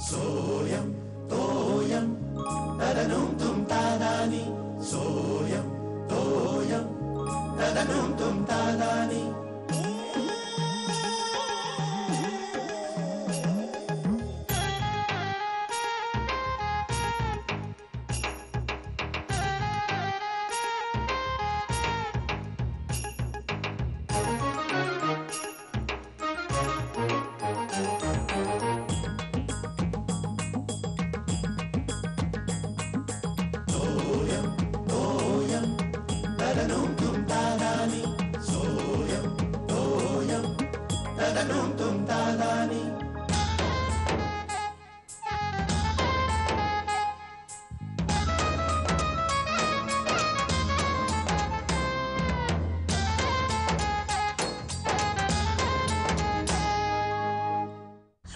सोयम तोयम तदनुम तुम तादानी सोयम तोयम तदनुम तुम तादानी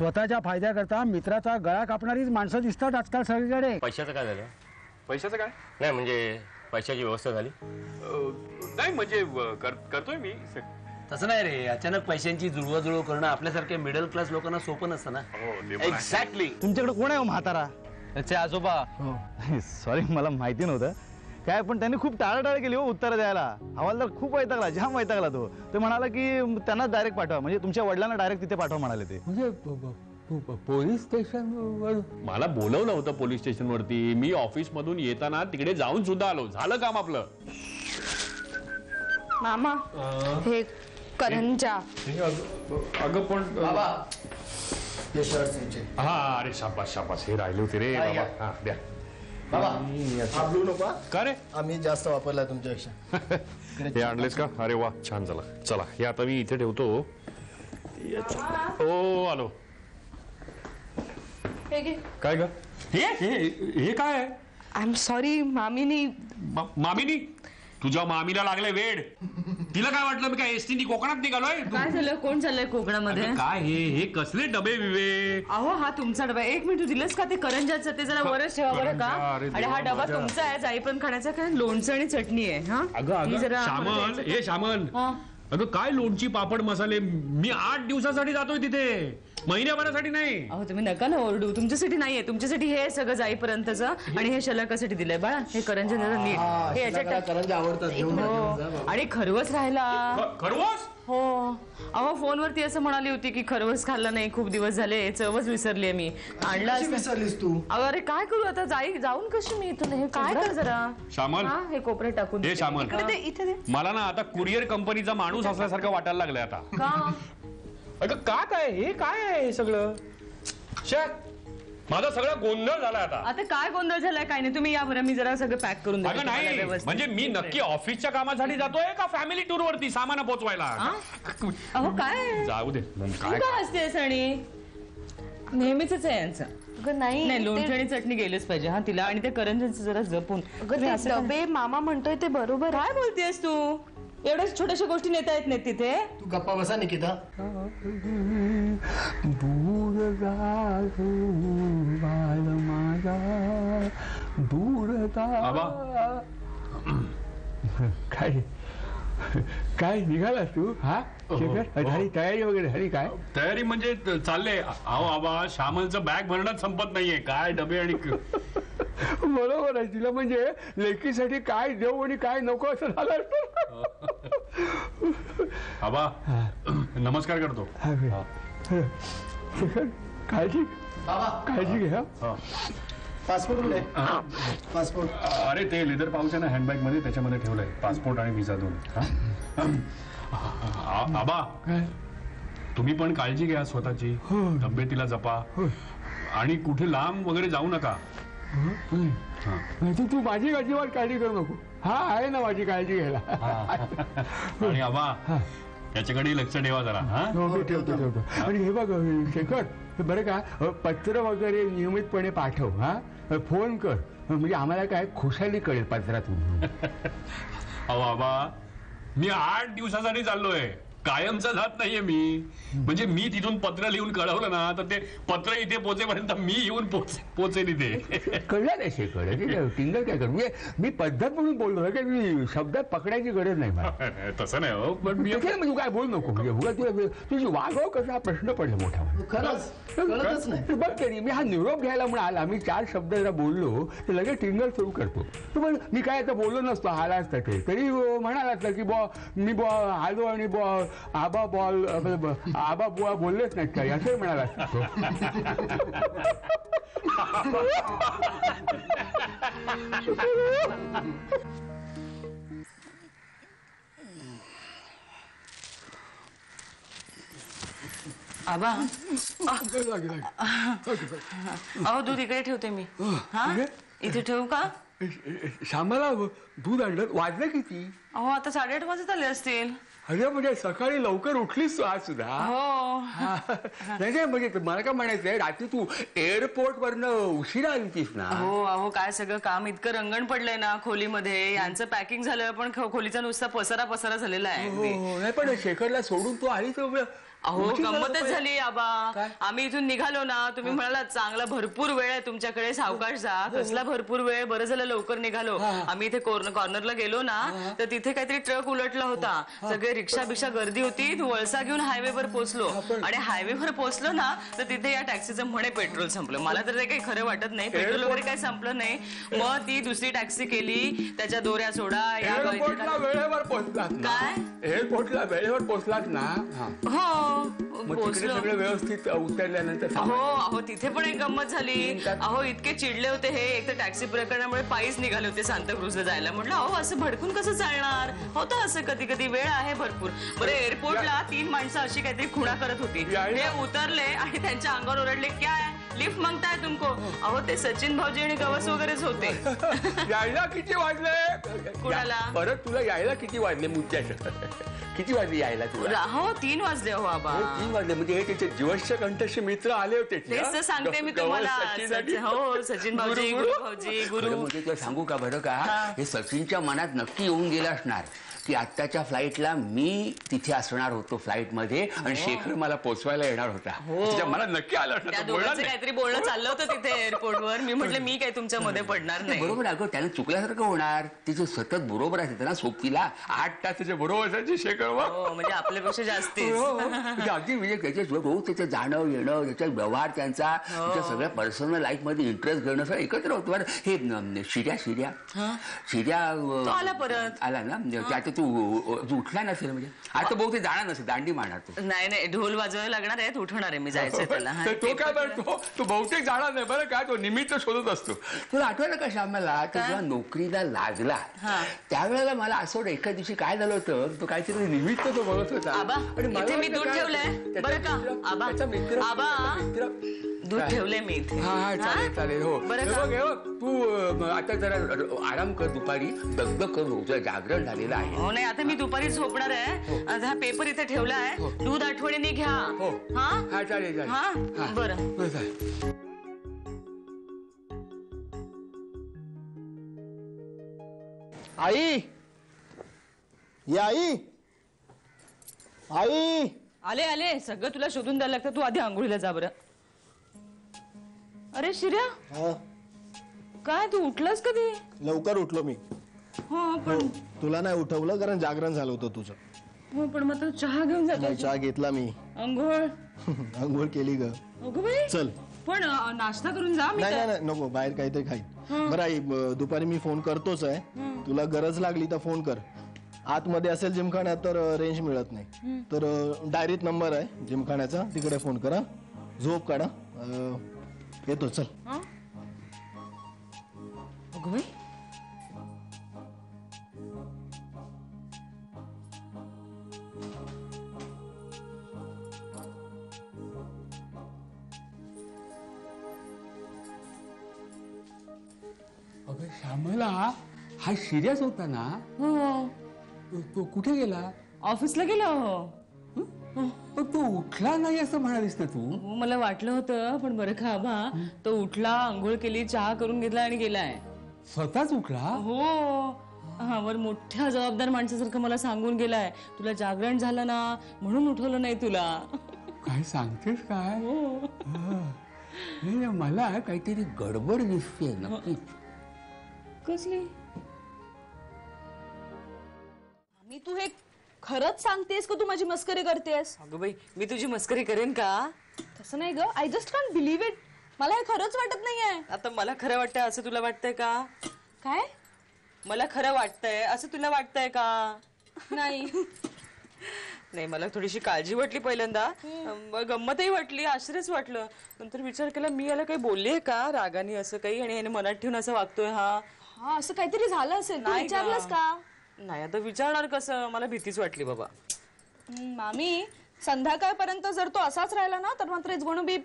स्वतःच्या फायद्याकरता मित्राचा गळा कापणारीच माणसं दिसतात आजकाल सगळीकडे. पैशाचं काय झालं? पैशाचं काय नाही म्हणजे पैशाची व्यवस्था झाली नाही म्हणजे करतोय मी. तसं नाही रे, अचानक पैशांची जुळवाजुळव करणं आपल्यासारख्या मिडल क्लास लोकांना सोपं नसतं ना. एक्झॅक्टली. तुमच्याकडे कोण आहे हो म्हातारा? त्याचे आजोबा. सॉरी मला माहिती नव्हतं काय, पण त्यांनी खूप टाळाटाळ केली हो उत्तर द्यायला. हवालदार खूप वैतागला, जाम वैतागला तो. ते म्हणाला की त्यांना डायरेक्ट पाठवा, म्हणजे तुमच्या वडिलांना डायरेक्ट तिथे पाठवा म्हणाले ते. म्हणजे पोलीस स्टेशन मला बोलवलं होतं पोलीस स्टेशन वरती. मी ऑफिस मधून येताना तिकडे जाऊन सुद्धा आलो. झालं काम आपलं. मामा हे करंजा. अगं पण हा अरे शाबास शाबास, हे राहिले होते रे बाबा. हा द्या बाबा. आपलू नको का रे? आम्ही जास्त वापरला तुमच्यापेक्षा. हे आणलेस का? अरे वा छान झालं. चला हे आता मी इथे ठेवतो. ओ आलो. काय ग? हे काय आहे? आय एम सॉरी मामीनी. मामीनी? तुझ्या मामीला लागले वेड. तिला काय वाटलं मी काय एसटी कोकणात निघालोय? काय झालं? कोण चाललंय कोकणामध्ये? काय हे कसले डबे विवे? अहो हा तुमचा डबा. एक मिनिट दिलंस का ते करंजाचं? ते जरा वरच ठेवा बरं का. आणि हा डबा तुमचा आहे जाईपर्यंत खाण्याचा. काय लोणचं आणि चटणी आहे. हा अगं श्यामल, हे श्यामल, अगं काय लोणची पापड मसाले. मी 8 दिवसासाठी जातोय तिथे, महिन्याभरासाठी नाही. अहो तुम्ही नका ना ओरडू. तुमच्यासाठी नाहीये, तुमच्यासाठी हे सगळं जाईपर्यंतचं. आणि हे शलाकासाठी दिलंय बाळा. हे करंजा नीट हे याच्यात करंजा आवडतात. आणि खरवस राहिला. खरवस? हो. अहो फोनवरती असं म्हणाली होती की खरवस खाल्ला नाही खूप दिवस झाले, चवच विसरलीये मी. आणला विसरलीस तू? अरे काय करू आता, जाऊन कशी मी इथून. हे काय कर जरा श्यामल, हे कोपरे टाकून हे श्यामल, इथे दे. मला ना आता कुरिअर कंपनीचा माणूस असल्यासारखं वाटायला लागलंय आता. का? अगं का काय हे काय आहे हे सगळं? माझा सगळा गोंधळ झालाय आता. आता काय गोंधळ झालाय काय नाही. तुम्ही या बरं, मी जरा सगळं पॅक करून अगं नाही म्हणजे मी नक्की ऑफिसच्या कामासाठी जातोय का फॅमिली टूर वरती सामान पोचवायला? अहो काय जाऊ दे. काय असतेस? आणि नेहमीच आहे यांचं. नाही लोणचं आणि चटणी गेलंच पाहिजे हा तिला. आणि ते करंजाचं जरा जपून. डबे मामा म्हणतोय ते बरोबर. काय बोलतेस तू? एवढ्या छोट्याशा गोष्टी नेता येत नाहीत तिथे. तू गप्पा बसा निकिता. दूर माझा दूर काय काय निघालास तू? हा झाली तयारी वगैरे झाली? काय तयारी म्हणजे चालले. अहो आबा श्यामलचं बॅग भरणं संपत नाहीये. काय डबे आणि बरोबर आहे. तिला म्हणजे लेकीसाठी काय देऊ आणि काय नको असं झालं. आबा नमस्कार करतो. काळजी काळजी घ्या. Passport passport. अरे ते लेदर पाऊच आहे ना हँडबॅग मध्ये, त्याच्यामध्ये ठेवलंय पासपोर्ट आणि व्हिसा दोन. आबा तुम्ही पण काळजी घ्या स्वतःची. तब्येतीला जपा आणि कुठे लांब वगैरे जाऊ नका. तू माझी अजिबात काळजी करू नको. हा आहे ना माझी काळजी घ्यायला. आणि आबा त्याच्याकडे लक्ष ठेवा जरा. ठेवतो. आणि हे बघ शेखर, बरं का पत्र वगैरे नियमितपणे पाठव. हा फोन कर म्हणजे आम्हाला काय खुशाली कळेल पत्रातून. अहो आबा मी 8 दिवसासाठी चाललोय. कायमचा जात नाहीये मी. म्हणजे मी तिथून पत्र लिहून कळवलं ना तर ते पत्र इथे पोचेपर्यंत मी येऊन पोचेन इथे. कळलं नाही शेखर टिंगल काय कर म्हणजे मी पद्धत म्हणून बोललो की मी शब्दात पकडायची गरज नाही मला. तसं नाही हो, पण मी तू काय बोल नको म्हणजे उगा तुझी वागव कसा प्रश्न पडला मोठा. खरंच कळतच नाही. बघ तरी मी हा निरोप घ्यायला म्हणून आला मी 4 शब्द जरा बोललो तर लगेच टिंगल सुरू करतो. तू पण मी काय आता बोललो नसतो आला असता ते तरी म्हणाला असता की मी आलो आणि आबा बुवा बोललेच नाहीत काही असं म्हणाला असतो. आबा अहो दूध इकडे ठेवते मी. हा इथे ठेवू का? श्यामाला दूध आणलं वाजलं किती? अहो आता 8:30 वाजत आले असतील. अरे म्हणजे सकाळी लवकर उठलीस तू आज सुद्धा? हो. नाही म्हणजे मला काय म्हणायचंय रात्री तू एअरपोर्ट वरनं उशिरा आलीस ना? हो अहो काय सगळं काम इतकं रंगण पडलंय ना खोलीमध्ये. यांचं पॅकिंग झालं पण खोलीचा नुसता पसारा झालेला आहे. नाही पण शेखरला सोडून तू आली तर अहो गंमतच झाली आबा. आम्ही इथून निघालो ना तुम्ही म्हणाला चांगला भरपूर वेळ आहे तुमच्याकडे सावकाश जा. कसला भरपूर वेळ बरं झालं लवकर निघालो. आम्ही इथे कॉर्नरला गेलो ना तर तिथे काहीतरी ट्रक उलटला होता. सगळे रिक्षा बिक्षा गर्दी होती. वळसा घेऊन हायवेवर पोहोचलो आणि हायवेवर पोहोचलो ना तर तिथे या टॅक्सीचं म्हणे पेट्रोल संपलं. मला तर ते काही खरं वाटत नाही. पेट्रोल वगैरे काही संपलं नाही. मग ती दुसरी टॅक्सी केली त्याच्या दोऱ्या सोडा या वेळेवर पोहोचलात काय एअरपोर्टला वेळेवर पोहोचलात ना? हो पोहोचलो सगळं व्यवस्थित उतरल्यानंतर. अहो तिथे पण एक गंमत झाली. अहो इतके चिडले होते हे. एक तर टॅक्सी प्रकरणामुळे पायीच निघाले होते सांताक्रूजला जायला. म्हटलं अहो असं भडकून कसं चालणार. होतं असं कधी कधी वेळ आहे भरपूर. बरं एअरपोर्टला 3 माणसं अशी काहीतरी खुणा करत होती. हे उतरले आणि त्यांच्या अंगावर ओरडले काय लिफ्ट मागताय तुमको. अहो ते सचिन भाऊजी आणि गवस वगैरेच होते. यायला किती वाजले? कुणाला? परत तुला यायला किती वाजले? मुद्द्याचं किती वाजले यायला तुला? हो 3 वाजले हो बाबा. 3 वाजले म्हणजे हे त्याचे जीवश्य कंठशी मित्र आले होते. तेच तर सांगते मी तुम्हाला. हो सचिन भाऊजी गुरु भाऊजी गुरु. म्हणजे तुला सांगू का बरं का हे सचिनच्या मनात नक्की येऊन गेलं असणार की आत्ताच्या फ्लाईटला मी तिथे असणार होतो फ्लाईट मध्ये आणि शेखर मला पोचवायला येणार होता. त्याच्या मनात नक्की आलं असणार. काहीतरी बोलणं चाललं होतं तिथे एअरपोर्टवर. मी म्हटलं मी काही तुमच्या मध्ये पडणार नाही. बरोबर अगं त्याला चुकल्यासारखं होणार. तिचं सतत बरोबर असायचं ना सोबतीला 8 तास त्याच्या बरोबर असायचे शेखर. म्हणजे आपल्यापेक्षा जास्त अगदी म्हणजे त्याच्या रोज त्याचं जाणं येणं त्याचा व्यवहार त्यांचा त्याच्या सगळ्या पर्सनल लाईफ मध्ये इंटरेस्ट घेणं सगळं एकत्र होतं. हे शिर्या आला परत आला ना. आता तू उठला नसेल म्हणजे आता बहुतेक जाणार नसेल दांडी मारणार तू. नाही ढोल वाजवायला लागणार आहे. उठवणार आहे मी जायचं त्याला. तो काय बरं तो बहुतेक जाणार नाही बरं का. तो निमित्त शोधत असतो. तुला आठवलं का श्यामाला तो जेव्हा नोकरीला लागला त्यावेळेला मला असं वाटतं एका दिवशी काय झालं होतं तो काहीतरी निमित्त तो बघत होता. इथे मी दूध ठेवलंय बरं का आबा. दूध ठेवलंय मी इथे. चालेल हो. बरं का तू आता जरा आराम कर. दुपारी दगदग करू तुला जागरण झालेलं आहे. हो नाही आता मी दुपारी झोपणार आहे. हा पेपर इथे ठेवला आहे. दूध आठवणीने घ्या. हा चालेल हा बरं. आई या आई आई आले आले. सगळं तुला शोधून द्यायला लागतं. तू आधी आंघोळीला जा बरं. अरे शिर्या काय तू उठलास कधी? लवकर उठलो मी. हो पण तुला नाही उठवलं कारण जागरण झालं होतं तुझं. हो पण मग तू चहा घेऊन जातो. चहा घेतला मी. अंघोळ अंघोळ केली ग. अगं बाई चल. पण नाश्ता करून जा. नाही नको बाहेर काहीतरी खाईन. बरं आई दुपारी मी फोन करतोच आहे. तुला गरज लागली तर फोन कर. आतमध्ये असेल जिमखान्यात तर रेंज मिळत नाही तर डायरीत नंबर आहे जिमखान्याचा तिकडे फोन करा. झोप काढा येतो. चल. अगं बाई अगं श्यामला हा शिर्याच होता ना? तो कुठे गेला? ऑफिसला गेला. पण तो उठला नाही असं म्हणालीस ना तू? मला वाटलं होतं पण बरं का आबा तो उठला आंघोळ केली चहा करून घेतला आणि गेलाय. स्वतःच उठला? हो हा वर मोठ्या जबाबदार माणसासारखं मला सांगून गेलाय, तुला जागरण झालं ना म्हणून उठवलं नाही तुला. काय सांगतेस काय? नाही, मला काहीतरी गडबड दिसते नक्की. कसली? मी तू हे खरंच सांगतेस का तू माझी मस्करी करतेस? अगं बाई, मी तुझी मस्करी करेन का? तसं नाही ग, I just can't believe it. मला हे खरंच वाटत नाहीये. आता मला खरं वाटतंय असं तुला वाटतंय का? काय? मला खरं वाटतंय असं तुला वाटतंय का? नाही. नाही, मला थोडीशी काळजी वाटली पहिल्यांदा, गंमतही वाटली, आश्चर्यच वाटलं. नंतर विचार केला मी याला काही बोलले का रागाने असं काही, आणि याने मनात ठेवून असं वागतोय हा. हा, असं काहीतरी झालं असेल. तू नाही विचारलंस का? नाही, आता विचारणार कसं, मला भीतीच वाटली बाबा. मामी, संध्याकाळपर्यंत जर तो असाच राहिला ना तर मात्र इट्स गोना बी.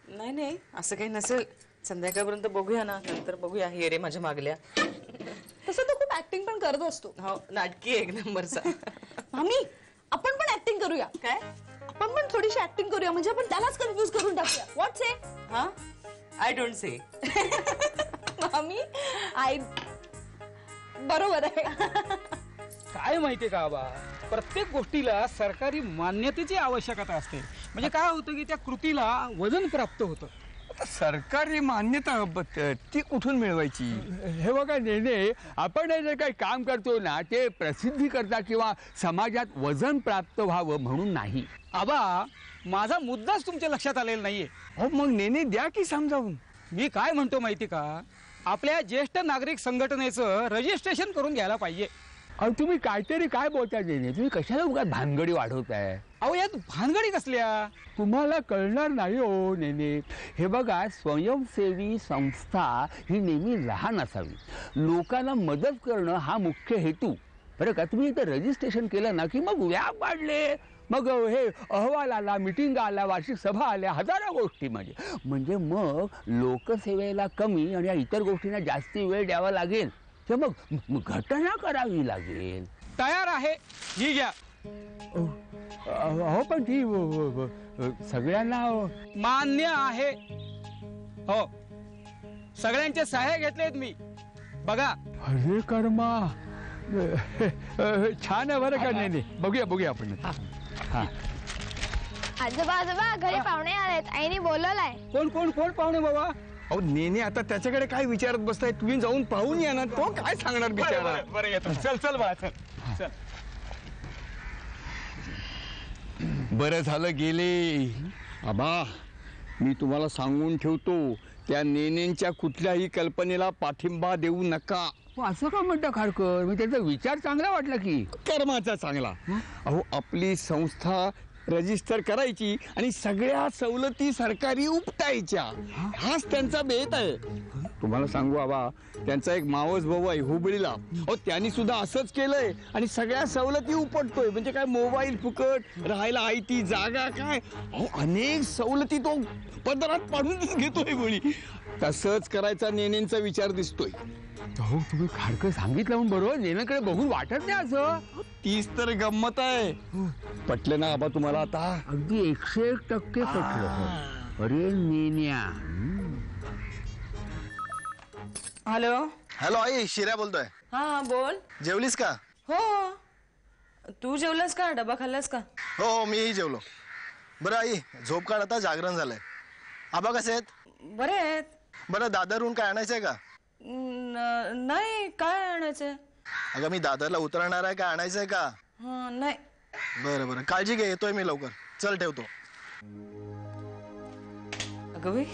नाही नाही, असं काही नसेल. संध्याकाळपर्यंत बघूया ना, नंतर बघूया. ये रे माझ्या मागल्या. तसं तो खूप ऍक्टिंग पण करत असतो. हो, नाटकी एक नंबरचा. मामी, आपण पण ऍक्टिंग करूया. काय? आपण पण थोडीशी ऍक्टिंग करूया, म्हणजे आपण त्यालाच कन्फ्युज करून टाकूया. व्हॉट से? हा, आय डोंट से. मामी, आय बरोबर आहे. काय माहितीये का बाबा, प्रत्येक गोष्टीला सरकारी मान्यतेची आवश्यकता असते. म्हणजे काय होतं की त्या कृतीला वजन प्राप्त होतं. सरकारी मान्यता ती कुठून मिळवायची? हे बघा नेने, आपण हे जे काही काम करतो ना ते प्रसिद्धी करता किंवा समाजात वजन प्राप्त व्हावं म्हणून नाही. आबा, माझा मुद्दाच तुमच्या लक्षात आलेला नाहीये. हो, मग नेने द्या की समजावून. मी काय म्हणतो माहिती का, आपल्या ज्येष्ठ नागरिक संघटनेचं रजिस्ट्रेशन करून घ्यायला पाहिजे. अहो, तुम्ही काहीतरी काय बोलताय नेने? तुम्ही कशाला उगाच भानगडी वाढवताय? अहो, यात भानगडी कसल्या? तुम्हाला कळणार नाही हो नेने. हे बघा, स्वयंसेवी संस्था ही नेहमी लहान असावी. लोकांना मदत करणं हा मुख्य हेतू. बरं का, तुम्ही इथं रजिस्ट्रेशन केलं ना की मग व्याप वाढले, मग हे अहवाल आला, मिटिंग आला, वार्षिक सभा आल्या, हजारो गोष्टी म्हणजे मग लोकसेवेला कमी आणि या इतर गोष्टींना जास्ती वेळ द्यावा लागेल. तर मग घटना करावी लागेल. तयार आहे, ही घ्या. हो, पण ती सगळ्यांना मान्य आहे. हो, सगळ्यांचे सह्या घेतलेत मी. बघा. अरे कर्मा, छान आहे बरं का नेने. बघूया आपण. हा, आजोबा आजोबा, घरी पाहुणे आलेत, आईने बोलवलाय. कोण पाहुणे बाबा? अहो नेने, आता त्याच्याकडे काय विचारत बसताय? तुम्ही जाऊन पाहून या ना, तो काय सांगणार बिचारा. बरं येतो. चल बाळा, चल. बरं झालं गेले. आबा, मी तुम्हाला सांगून ठेवतो, त्या नेनेंच्या कुठल्याही कल्पनेला पाठिंबा देऊ नका. असं का म्हणता खारकर? मी त्याचा विचार चांगला वाटला की. कर्माचा चांगला. अहो, आपली संस्था रजिस्टर करायची आणि सगळ्या सवलती सरकारी उपटायच्या, हाच त्यांचा बेत आहे. तुम्हाला सांगू आबा, त्यांचा एक मावस भाऊ आहे हुबळीला. अहो, त्यांनी सुद्धा असंच केलंय आणि सगळ्या सवलती उपटतोय. म्हणजे काय, मोबाईल फुकट, राहायला आयती जागा, काय अहो अनेक सवलती तो पदरात पाडून घेतोय गोळी. तसंच करायचा नेनेंचा विचार दिसतोय. हो, तुम्ही खारकर सांगितलं म्हणून बरोबर, नेनेकडे बघून वाटत नाही असं. तीच तर गंमत आहे. पटलं ना आबा तुम्हाला आता? अगदी 101% पटलं. अरे नेन्या. हॅलो आई, शिर्या बोलतोय. हा, बोल. जेवलीस का? हो. तू जेवलास का? डबा खाल्लास का? हो, मीही जेवलो. बरं आई, झोप काढ, आता जागरण झालंय. आबा कसे आहेत? बरे आहेत. बरं, दादरहून काय आणायचंय का? नाही, काय आणायचंय? अगं, मी दादरला उतरणार आहे, काय आणायचंय का? नाही. बरं, काळजी घे, येतोय मी लवकर. चल, ठेवतो. अगं बाई,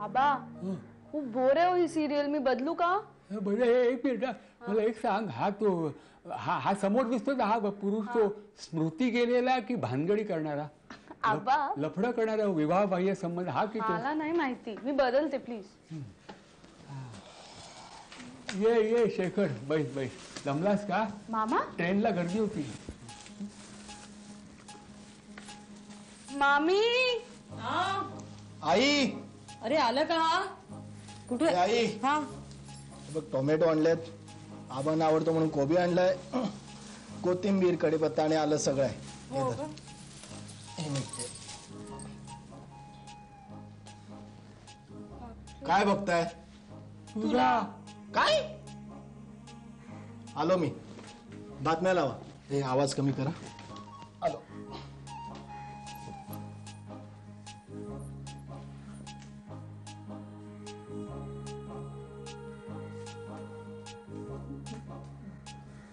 आबा, खूप बोर आहे हो ही सिरियल. मी बदलू का? बरं, एक मिनिट, मला एक सांग. हा समोर दिसतो ना, हा पुरुष तो स्मृती गेलेला की भानगडी करणारा, आबा, लफडं करणारा, विवाह बाह्य संबंध, हा की तो? मला नाही माहिती, मी बदलते प्लीज. ये शेखर, बैस. जमलास का? मामा, ट्रेनला गर्दी होती. मामी. आई, अरे आलं का? कुठे? आई, हा, बघ, टोमॅटो आणलेत. आबांना आवडतो म्हणून कोबी आणलाय, कोथिंबीर, कढीपत्ता आणि आलं सगळं आहे. काय बघताय? तुला काय? आलो मी. बातम्या लावा. हे आवाज कमी करा. आलो.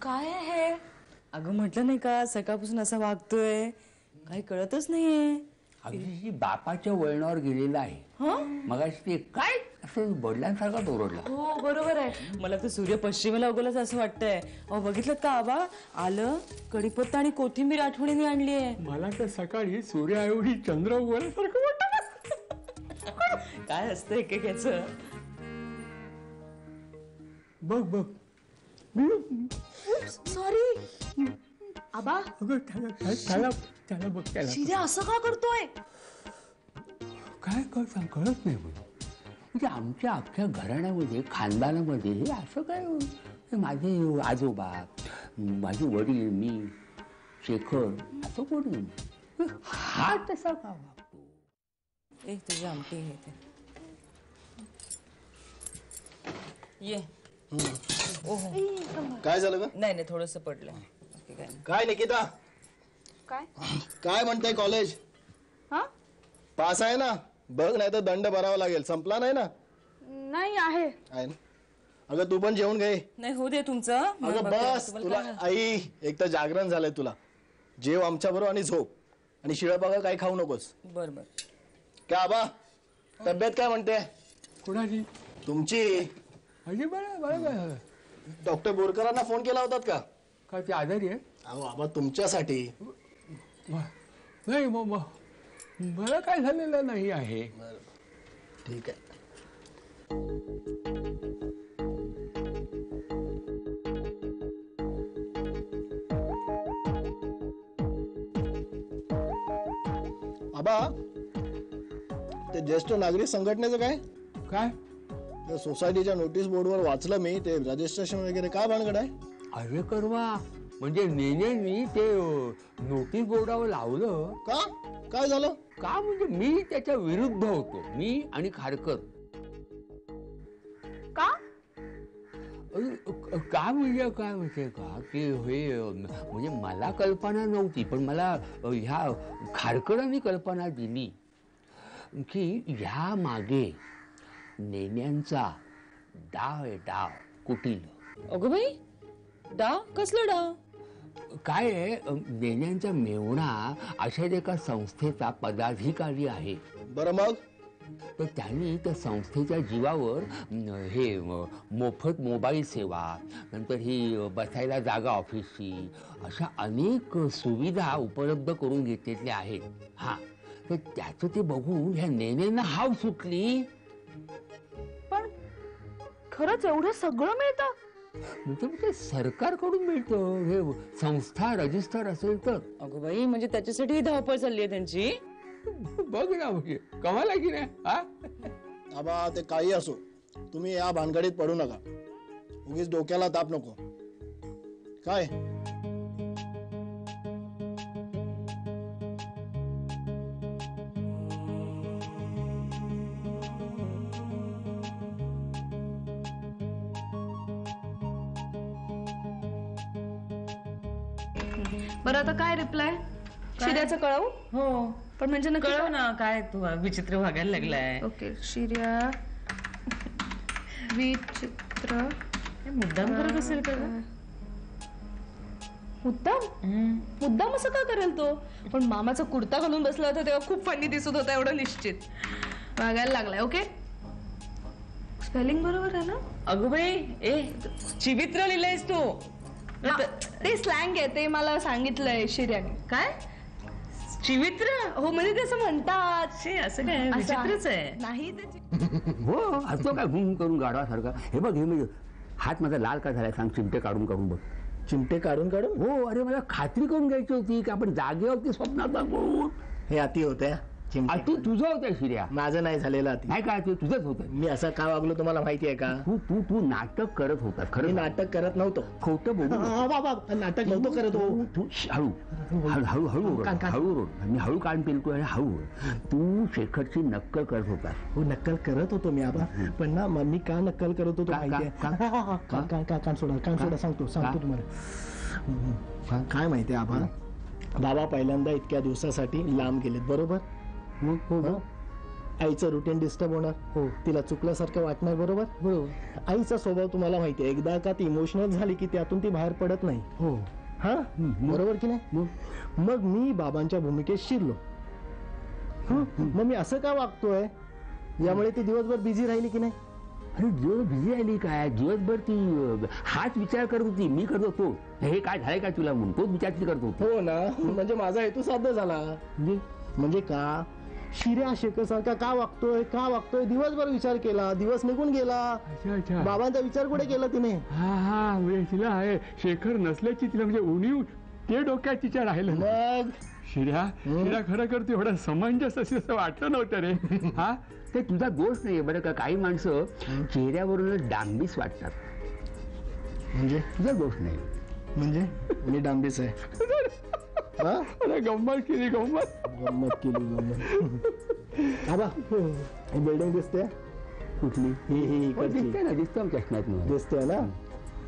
काय आहे? अगं म्हटलं नाही का सकाळपासून असा वागतोय, काही कळतच नाहीये. अगदी बापाच्या वळणावर गेलेला आहे. मगाशी ते काय असं बदलांसारखा ओरडला. हो बरोबर आहे. मला तर सूर्य पश्चिमेला उगवलाच असं वाटतंय. अहो बघितलं का आबा, आलं कढीपत्ता आणि कोथिंबीर आठवणीने आणली आहे. मला तर सकाळी सूर्याएवढी चंद्र उगवल्यासारखं वाटत. काय असतं एकेकाचं. बघ बघ. सॉरी आबा. अगं त्याला बघ त्याला. शिर्या असं का करतोय? काय कळत नाही मला. म्हणजे आमच्या अख्ख्या घराण्यामध्ये खानदानामध्ये हे असं काय हे माझे आजोबा, माझे वडील, मी, शेखर असं कोणी हा तसा का वागतो? एक तुझी आमटी हे ते ये. ओहो काय झालं का? नाही नाही थोडस पडलं. काय निकिता? काय काय म्हणताय कॉलेज? हा पास आहे ना? बघ नाही तर दंड भरावा लागेल. संपला नाही ना? नाही आहे. आहे ना? अगं तू पण जेवून घे. नाही हो दे तुमचं. अगं बस तुला आई एक तर जागरण झालंय तुला. जेव आमच्या बरोबर आणि झोप. आणि शिळं बघा काही खाऊ नकोस. बर बर. काय आबा तब्येत काय म्हणते? कोणाची? तुमची. अजी बरं. डॉक्टर बोरकरांना फोन केला होतात का? काय ते आजारी आहे? अहो आबा तुमच्यासाठी. नाही मग मला काय झालेलं नाही आहे. ठीक आहे. आबा ते ज्येष्ठ नागरिक संघटनेचं काय? काय? त्या सोसायटीच्या नोटीस बोर्डवर वाचलं मी. ते रजिस्ट्रेशन वगैरे काय भानगड आहे? अरे करवा, म्हणजे नेनेनी ते नोटीस बोर्डावर लावलं का? काय झालं? का म्हणजे मी त्याच्या विरुद्ध होतो. मी आणि खारकर. का? का म्हणजे काय माहितीये का की हे म्हणजे मला कल्पना नव्हती, पण मला ह्या खारकरांनी कल्पना दिली की ह्या मागे नेण्यांचा डाव आहे. डाव कुटील. अगं बाई डाव? कसलं डाव? काय आहे, नेण्यांचा मेवणा अशा एका संस्थेचा पदाधिकारी आहे. बरं मग? तर त्यांनी त्या संस्थेच्या जीवावर हे मोफत मोबाईल सेवा, नंतर ही बसायला जागा ऑफिसची, अशा अनेक सुविधा उपलब्ध करून घेतलेल्या आहेत. हा तर त्याचं ते बघून ह्या नेण्यांना हाव सुटली. पण खरंच एवढं सगळं मिळतं? म्हणजे सरकारकडून मिळतं. हे संस्था रजिस्टर असेल तर. अगं बाई म्हणजे त्याच्यासाठी धावपळ चालली आहे त्यांची. बघ ना म्हणजे कमाल आहे की नाही. हा आबा ते काही असो, तुम्ही या भानगडीत पडू नका. उगीच डोक्याला ताप नको. काय? बरं आता काय रिप्लाय? शिर्याचं कळवू? हो पण म्हणजे नक्की कळव ना. काय तू विचित्र वागायला लागलाय. ओके शिर्या विचित्र. मुद्दाम करत असेल का? मुद्दाम असं का करेल तो? पण मामाचा कुर्ता घालून बसला होता तेव्हा खूप फनी दिसत होता. एवढं निश्चित वागायला लागलाय. ओके स्पेलिंग बरोबर आहे ना? अगं बाई ए चिवित्र लिहिलंयस तू. ते स्लँग आहे, ते मला सांगितलंय शिर्याने. काय चिवित्र? हो म्हणजे तसं म्हणतात. असं काय विचित्रच आहे. नाही हो असं काय घुम करून गाडवासारखा. हे बघ हे म्हणजे हात माझा लाल का झालाय सांग. चिमटे काढून काढून बघ. चिमटे काढून काढून? हो अरे मला खात्री करून घ्यायची होती की आपण जागेवरती स्वप्नात बघू. हे अति होते. तू तुझं होतं शिर्या. माझं नाही झालेलं आधी. नाही काय तुझंच होतं. मी असं का वागलो तुम्हाला माहिती आहे का? तू नाटक करत होता. मी खरं नाटक करत नव्हतो. खोटं बोलू नको. नाटक नव्हतो करत हो. तू हळू हळू हळू हळू मी हळू कान पेलतो आणि हळू. तू शेखरची नक्कल करत होता. हो नक्कल करत होतो मी आबा. पण ना मी का नक्कल करत होतो माहिती आहे? कान सोडा सांगतो तुम्हाला. काय माहितीये आबा, बाबा पहिल्यांदा इतक्या दिवसासाठी लांब गेलेत बरोबर. आईचं रुटीन डिस्टर्ब होणार. हो तिला चुकल्यासारखं वाटणार बरोबर. हो आईचा स्वभाव तुम्हाला माहिती आहे. एकदा का ती इमोशनल झाली की त्यातून ती बाहेर पडत नाही. हो हा बरोबर की नाही. मग मी बाबांच्या भूमिकेत शिरलो. मग मी असं का वागतोय यामुळे ती दिवसभर बिझी राहिली की नाही. अरे दिवस बिझी राहिली काय. दिवसभर ती हाच विचार करत होती. मी करत होतो हे काय झालंय का तुला म्हणून तोच विचार ती करत होती. हो ना. म्हणजे माझा हेतू साध्य झाला. म्हणजे का शिर्या शेखरसारखा का वागतोय दिवसभर विचार केला. दिवस निघून गेला. बाबांचा विचार कुठे केला तिने. हा म्हणजे तिला आहे शेखर नसल्याची तिला म्हणजे उणीव ते डोक्यात तिच्या राहिलं. मग शिर्या खरं करतो एवढं समंजस असं वाटलं नव्हतं रे. हा ते तुझा दोष नाही बरं का. काही माणसं चेहऱ्यावरूनच डांबीस वाटतात. म्हणजे तुझा दोष नाही. म्हणजे मी डांबीस आहे. गंमत केली आबा ही बिल्डिंग दिसते कुठली. ही दिसते ना. दिसतो चष्म्यात दिसते ना.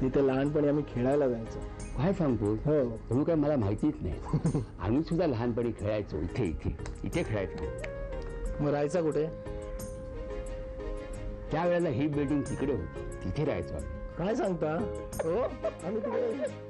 तिथे लहानपणी आम्ही खेळायला जायचो. काय सांगतो हो म्हणून काय मला माहितीच नाही. आम्ही सुद्धा लहानपणी खेळायचो. इथे खेळायचो. मग राहायचा कुठे. त्यावेळेला ही बिल्डिंग तिकडे होती. तिथे राहायचो. काय सांगता. हो आम्ही तिकडे